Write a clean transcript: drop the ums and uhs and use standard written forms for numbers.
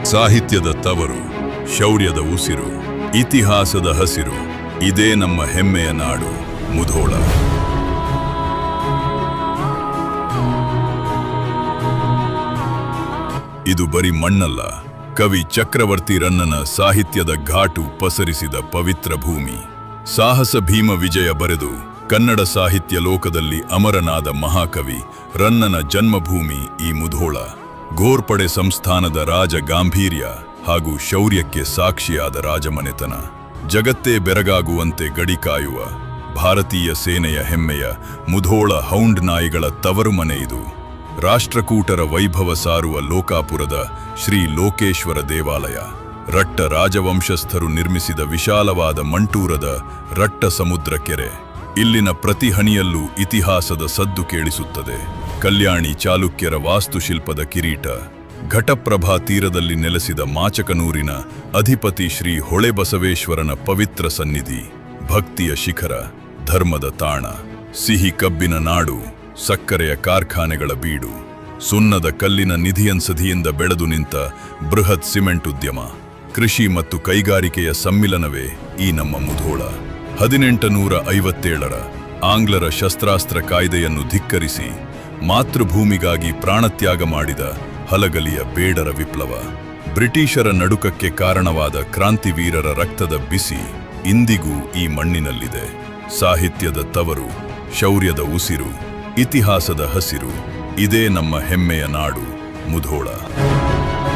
ಸಾಹಿತ್ಯದ ತವರು, ಶೌರ್ಯದ ಉಸಿರು, ಇತಿಹಾಸದ ಹಸಿರು. ಇದೇ ನಮ್ಮ ಹೆಮ್ಮೆಯ ನಾಡು, ಮುಧೋಳ. ಇದು ಬರೀ ಮಣ್ಣಲ್ಲ, ಕವಿ ಚಕ್ರವರ್ತಿ ರನ್ನನ ಸಾಹಿತ್ಯದ ಘಾಟು ಪಸರಿಸಿದ ಪವಿತ್ರ ಭೂಮಿ. ಸಾಹಸ ಭೀಮ ವಿಜಯ ಬರೆದು ಕನ್ನಡ ಸಾಹಿತ್ಯ ಲೋಕದಲ್ಲಿ ಅಮರನಾದ ಮಹಾಕವಿ ರನ್ನನ ಜನ್ಮಭೂಮಿ ಈ ಮುಧೋಳ. ಘೋರ್ಪಡೆ ಸಂಸ್ಥಾನದ ರಾಜ ಗಾಂಭೀರ್ಯ ಹಾಗೂ ಶೌರ್ಯಕ್ಕೆ ಸಾಕ್ಷಿಯಾದ ರಾಜಮನೆತನ. ಜಗತ್ತೇ ಬೆರಗಾಗುವಂತೆ ಗಡಿ ಕಾಯುವ ಭಾರತೀಯ ಸೇನೆಯ ಹೆಮ್ಮೆಯ ಮುಧೋಳ ಹೌಂಡ್ ನಾಯಿಗಳ ತವರು ಮನೆ ಇದು. ರಾಷ್ಟ್ರಕೂಟರ ವೈಭವ ಸಾರುವ ಲೋಕಾಪುರದ ಶ್ರೀ ಲೋಕೇಶ್ವರ ದೇವಾಲಯ, ರಟ್ಟ ರಾಜವಂಶಸ್ಥರು ನಿರ್ಮಿಸಿದ ವಿಶಾಲವಾದ ಮಂಟೂರದ ರಟ್ಟ ಸಮುದ್ರ ಕೆರೆ. ಇಲ್ಲಿನ ಪ್ರತಿ ಹನಿಯಲ್ಲೂ ಇತಿಹಾಸದ ಸದ್ದು ಕೇಳಿಸುತ್ತದೆ. ಕಲ್ಯಾಣಿ ಚಾಲುಕ್ಯರ ವಾಸ್ತುಶಿಲ್ಪದ ಕಿರೀಟ, ಘಟಪ್ರಭಾ ತೀರದಲ್ಲಿ ನೆಲೆಸಿದ ಮಾಚಕನೂರಿನ ಅಧಿಪತಿ ಶ್ರೀ ಹೊಳೆಬಸವೇಶ್ವರನ ಪವಿತ್ರ ಸನ್ನಿಧಿ, ಭಕ್ತಿಯ ಶಿಖರ, ಧರ್ಮದ ತಾಣ, ಸಿಹಿ ಕಬ್ಬಿನ ನಾಡು, ಸಕ್ಕರೆಯ ಕಾರ್ಖಾನೆಗಳ ಬೀಡು, ಸುಣ್ಣದ ಕಲ್ಲಿನ ನಿಧಿಯನ್ಸಧಿಯಿಂದ ಬೆಳೆದು ನಿಂತ ಬೃಹತ್ ಸಿಮೆಂಟ್ ಉದ್ಯಮ, ಕೃಷಿ ಮತ್ತು ಕೈಗಾರಿಕೆಯ ಸಮ್ಮಿಲನವೇ ಈ ನಮ್ಮ ಮುಧೋಳ. 1857ರ ಆಂಗ್ಲರ ಶಸ್ತ್ರಾಸ್ತ್ರ ಕಾಯ್ದೆಯನ್ನು ಧಿಕ್ಕರಿಸಿ ಮಾತೃಭೂಮಿಗಾಗಿ ಪ್ರಾಣತ್ಯಾಗ ಮಾಡಿದ ಹಲಗಲಿಯ ಬೇಡರ ವಿಪ್ಲವ, ಬ್ರಿಟಿಷರ ನಡುಕಕ್ಕೆ ಕಾರಣವಾದ ಕ್ರಾಂತಿವೀರರ ರಕ್ತದ ಬಿಸಿ ಇಂದಿಗೂ ಈ ಮಣ್ಣಿನಲ್ಲಿದೆ. ಸಾಹಿತ್ಯದ ತವರು, ಶೌರ್ಯದ ಉಸಿರು, ಇತಿಹಾಸದ ಹಸಿರು. ಇದೇ ನಮ್ಮ ಹೆಮ್ಮೆಯ ನಾಡು, ಮುಧೋಳ.